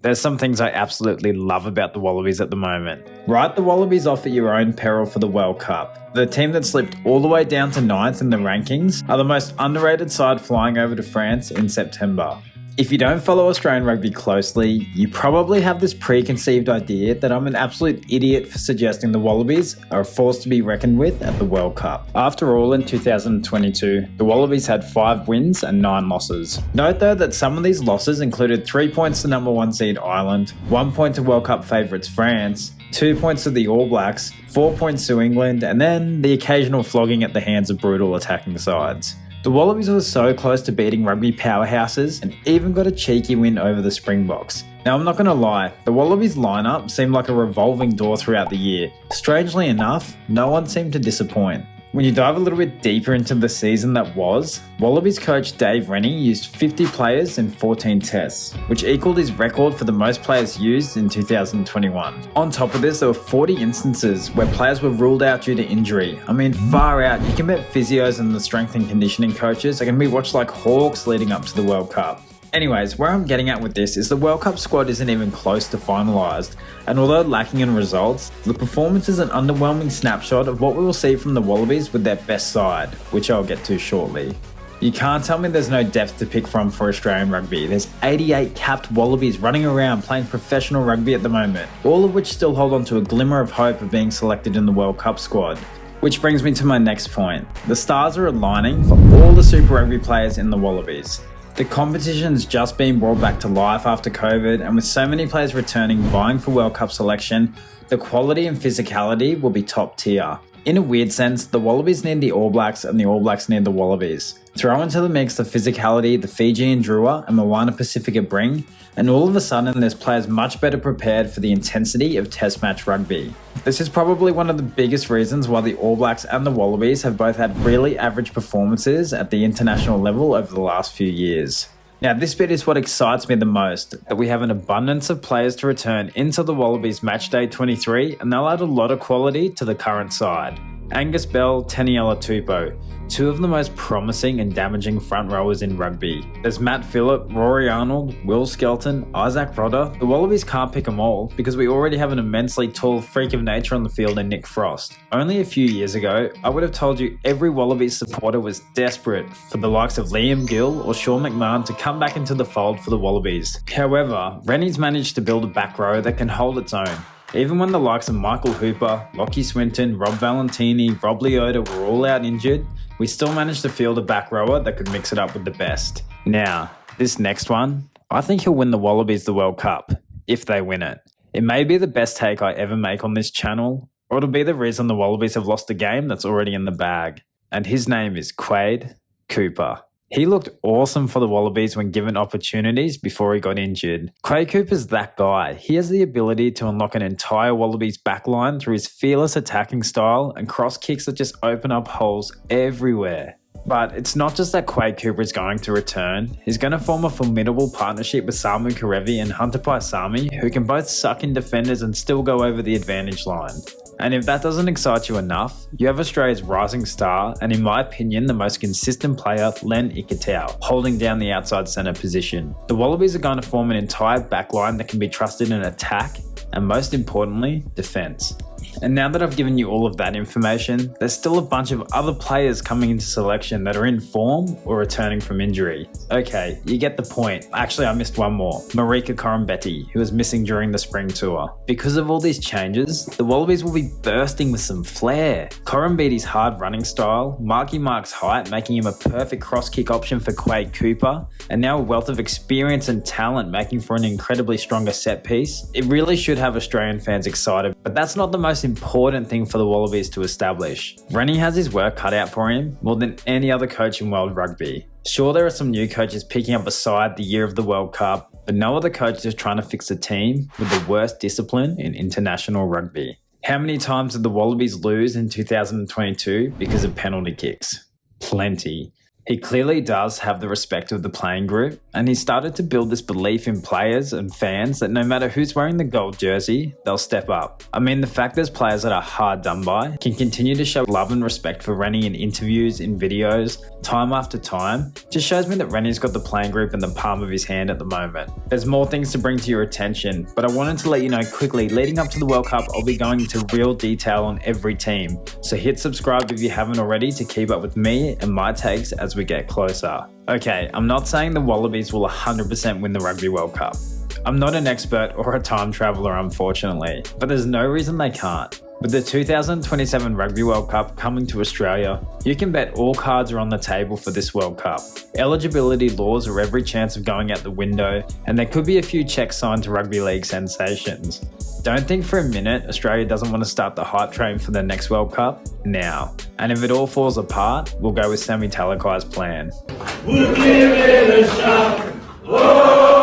There's some things I absolutely love about the Wallabies at the moment. Write the Wallabies off at your own peril for the World Cup. The team that slipped all the way down to 9th in the rankings are the most underrated side flying over to France in September. If you don't follow Australian rugby closely, you probably have this preconceived idea that I'm an absolute idiot for suggesting the Wallabies are a force to be reckoned with at the World Cup. After all, in 2022, the Wallabies had 5 wins and 9 losses. Note though that some of these losses included 3 points to number 1 seed Ireland, 1 point to World Cup favourites France, 2 points to the All Blacks, 4 points to England, and then the occasional flogging at the hands of brutal attacking sides. The Wallabies were so close to beating rugby powerhouses and even got a cheeky win over the Springboks. Now I'm not going to lie, the Wallabies lineup seemed like a revolving door throughout the year. Strangely enough, no one seemed to disappoint. When you dive a little bit deeper into the season that was, Wallabies coach Dave Rennie used 50 players in 14 tests, which equaled his record for the most players used in 2021. On top of this, there were 40 instances where players were ruled out due to injury. I mean, far out, you can bet physios and the strength and conditioning coaches are going to be watched like hawks leading up to the World Cup. Anyways, where I'm getting at with this is the World Cup squad isn't even close to finalised, and although lacking in results, the performance is an underwhelming snapshot of what we will see from the Wallabies with their best side, which I'll get to shortly. You can't tell me there's no depth to pick from for Australian rugby. There's 88 capped Wallabies running around playing professional rugby at the moment, all of which still hold on to a glimmer of hope of being selected in the World Cup squad. Which brings me to my next point. The stars are aligning for all the Super Rugby players in the Wallabies. The competition's just been brought back to life after COVID, and with so many players returning vying for World Cup selection, the quality and physicality will be top tier. In a weird sense, the Wallabies need the All Blacks and the All Blacks need the Wallabies. Throw into the mix the physicality the Fijian Drua and Moana Pacifica bring, and all of a sudden there's players much better prepared for the intensity of Test match rugby. This is probably one of the biggest reasons why the All Blacks and the Wallabies have both had really average performances at the international level over the last few years. Now this bit is what excites me the most, that we have an abundance of players to return into the Wallabies matchday 23 and they'll add a lot of quality to the current side. Angus Bell, Taniela Tupou, 2 of the most promising and damaging front rowers in rugby. There's Matt Phillip, Rory Arnold, Will Skelton, Isaac Rodder. The Wallabies can't pick them all because we already have an immensely tall freak of nature on the field in Nick Frost. Only a few years ago, I would have told you every Wallabies supporter was desperate for the likes of Liam Gill or Sean McMahon to come back into the fold for the Wallabies. However, Rennie's managed to build a back row that can hold its own. Even when the likes of Michael Hooper, Lockie Swinton, Rob Valentini, Rob Leota were all out injured, we still managed to field a back rower that could mix it up with the best. Now, this next one, I think he'll win the Wallabies the World Cup, if they win it. It may be the best take I ever make on this channel, or it'll be the reason the Wallabies have lost a game that's already in the bag. And his name is Quade Cooper. He looked awesome for the Wallabies when given opportunities before he got injured. Quade Cooper's that guy. He has the ability to unlock an entire Wallabies backline through his fearless attacking style and cross kicks that just open up holes everywhere. But it's not just that Quade Cooper is going to return. He's going to form a formidable partnership with Samu Kerevi and Hunter Paisami, who can both suck in defenders and still go over the advantage line. And if that doesn't excite you enough, you have Australia's rising star and in my opinion the most consistent player, Len Ikitau, holding down the outside centre position. The Wallabies are going to form an entire backline that can be trusted in attack and most importantly, defence. And now that I've given you all of that information, there's still a bunch of other players coming into selection that are in form or returning from injury. Okay, you get the point. Actually, I missed one more. Marika Korombeti, who was missing during the spring tour. Because of all these changes, the Wallabies will be bursting with some flair. Korombeti's hard running style, Marky Mark's height making him a perfect cross kick option for Quade Cooper, and now a wealth of experience and talent making for an incredibly stronger set piece. It really should have Australian fans excited, but that's not the most important thing for the Wallabies to establish. Rennie has his work cut out for him more than any other coach in world rugby. Sure, there are some new coaches picking up a side the year of the World Cup, but no other coach is trying to fix a team with the worst discipline in international rugby. How many times did the Wallabies lose in 2022 because of penalty kicks? Plenty. He clearly does have the respect of the playing group, and he started to build this belief in players and fans that no matter who's wearing the gold jersey, they'll step up. I mean, the fact there's players that are hard done by can continue to show love and respect for Rennie in interviews, in videos, time after time, just shows me that Rennie's got the playing group in the palm of his hand at the moment. There's more things to bring to your attention, but I wanted to let you know quickly, leading up to the World Cup, I'll be going into real detail on every team. So hit subscribe if you haven't already to keep up with me and my takes as we get closer. Okay, I'm not saying the Wallabies will 100% win the Rugby World Cup. I'm not an expert or a time traveller, unfortunately, but there's no reason they can't. With the 2027 Rugby World Cup coming to Australia, you can bet all cards are on the table for this World Cup. Eligibility laws are every chance of going out the window, and there could be a few checks signed to rugby league sensations. Don't think for a minute Australia doesn't want to start the hype train for the next World Cup now. And if it all falls apart, we'll go with Sammy Talakai's plan. We'll give it a shot. Whoa!